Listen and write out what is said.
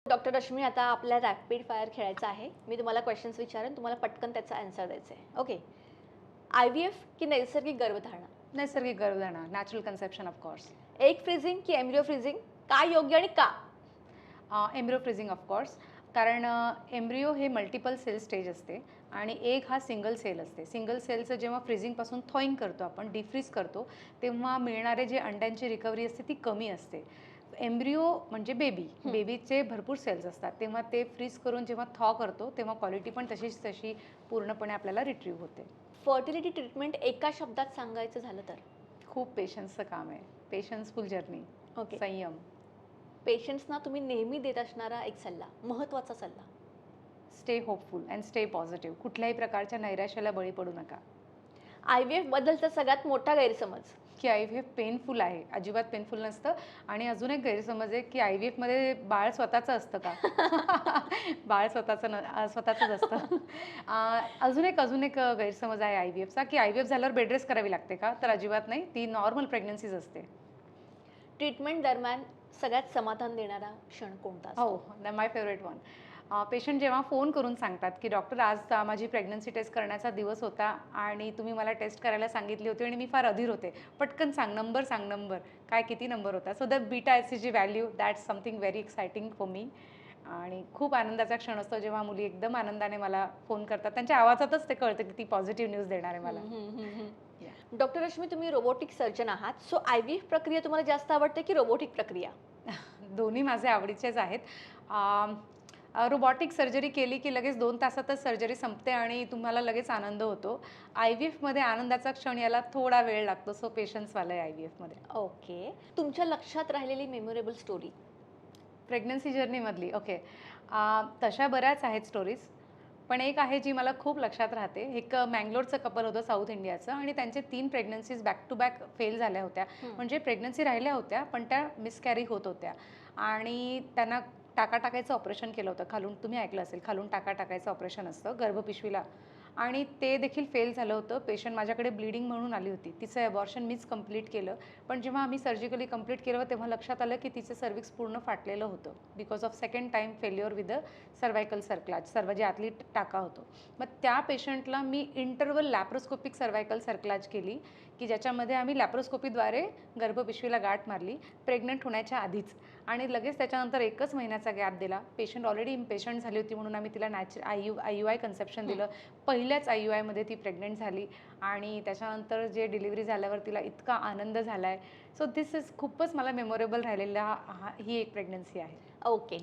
Doctor Rashmi, आता आपल्या rapid fire खेळायचं आहे. मी तुम्हाला क्वेश्चन्स विचारेन, तुम्हाला पटकन त्याचा आन्सर द्यायचा आहे. ओके. IVF की नैसर्गिक गर्भधारणा? नैसर्गिक गर्भधारणा, natural conception of course. Egg freezing की एम्ब्रियो फ्रीजिंग? काय योग्य आणि का? Embryo freezing of course. कारण एम्ब्रियो हे मल्टिपल सेल स्टेज असते आणि एग हा सिंगल सेल असते. सिंगल सेलचं जेव्हा फ्रीजिंगपासून थॉईंग करतो आपण, डिफ्रीज करतो, तेव्हा मिळणारे जे अंड्यांची रिकव्हरी असते ती कमी असते. एम्ब्रियो म्हणजे बेबीचे भरपूर सेल्स असतात, तेव्हा ते फ्रीज करून जेव्हा थॉ करतो तेव्हा क्वालिटी पण तशी पूर्णपणे आपल्याला रिट्रीव्ह होते. फर्टिलिटी ट्रीटमेंट एका शब्दात सांगायचं झालं तर? खूप पेशन्सचं काम आहे, पेशन्सफुल जर्नी. ओके. संयम. पेशंट्सना तुम्ही नेहमी देत असणारा एक सल्ला, महत्त्वाचा सल्ला? Stay hopeful and stay positive. कुठल्याही प्रकारच्या नैराश्याला बळी पडू नका. IVF बद्दलचा सगळ्यात मोठा गैरसमज? की IVF पेनफुल आहे. अजिबात पेनफुल नसतं. आणि अजून एक गैरसमज आहे की IVFमध्ये बाळ स्वतःचं असतं का? बाळ स्वतःचंच असतं. अजून एक गैरसमज आहे IVFचा की IVF झाल्यावर बेड रेस्ट करावी लागते का? तर अजिबात नाही. ती नॉर्मल प्रेग्नन्सीज असते. ट्रीटमेंट दरम्यान सगळ्यात समाधान देणारा क्षण कोणता असतो? हो, माय फेवरेट वन. पेशंट जेव्हा फोन करून सांगतात की डॉक्टर, आज माझी प्रेग्नन्सी टेस्ट करण्याचा दिवस होता आणि तुम्ही मला टेस्ट करायला सांगितली होती आणि मी फार अधीर होते, पटकन सांग नंबर, काय किती नंबर होता. सो द बीटा एसची value, that's something very exciting for me. आणि खूप आनंदाचा क्षण असतो जेव्हा मुली एकदम आनंदाने मला फोन करतात. त्यांच्या आवाजातच ते कळतं की ती पॉझिटिव्ह न्यूज देणार आहे मला. डॉक्टर रश्मी, तुम्ही रोबोटिक सर्जन आहात. सो IVF प्रक्रिया तुम्हाला जास्त आवडते की रोबोटिक प्रक्रिया? दोन्ही माझे आवडीचेच आहेत. रोबॉटिक सर्जरी केली की लगेच 2 तासातच सर्जरी संपते आणि तुम्हाला लगेच आनंद होतो. IVFमध्ये आनंदाचा क्षण यायला थोडा वेळ लागतो. सो पेशन्सवालं आहे IVFमध्ये. ओके. तुमच्या लक्षात राहिलेली मेमोरेबल स्टोरी? प्रेग्नन्सी जर्नीमधली? ओके. तशा बऱ्याच आहेत स्टोरीज, पण एक आहे जी मला खूप लक्षात राहते. एक मँगलोरचं कपल होतं, साऊथ इंडियाचं, आणि त्यांचे 3 प्रेग्नन्सीज बॅक टू बॅक फेल झाल्या होत्या. म्हणजे प्रेग्नन्सी राहिल्या होत्या पण त्या मिसकॅरी होत होत्या आणि त्यांना टाका टाकायचं ऑपरेशन केलं होतं. खालून, तुम्ही ऐकलं असेल, खालून टाका टाकायचं ऑपरेशन असतं गर्भपिशवीला, आणि ते देखील फेल झालं होतं. पेशंट माझ्याकडे ब्लिडिंग म्हणून आली होती. तिचं ॲबॉर्शन मीच कंप्लीट केलं, पण जेव्हा आम्ही सर्जिकली कंप्लीट केलं तेव्हा लक्षात आलं की तिचं सर्विक्स पूर्ण फाटलेलं होतं because of second time failure with the cervical सर्कलाज, जे आतली टाका होतो. मग त्या पेशंटला मी इंटरवल लॅप्रोस्कोपिक सर्वायकल सर्कलाज केली, की ज्याच्यामध्ये आम्ही लॅप्रोस्कोपीद्वारे गर्भपिशवीला गाठ मारली प्रेग्नंट होण्याच्या आधीच, आणि लगेच त्याच्यानंतर 1च महिन्याचा गॅप दिला. पेशंट ऑलरेडी इम्पेशंट झाली होती म्हणून आम्ही तिला IUI कन्सेप्शन दिलं. पहिल्याच IUIमध्ये ती प्रेग्नंट झाली आणि त्याच्यानंतर जे डिलिव्हरी झाल्यावर तिला इतका आनंद झाला आहे. सो दिस इज खूपच मला मेमोरेबल राहिलेला ही एक प्रेग्नन्सी आहे. ओके.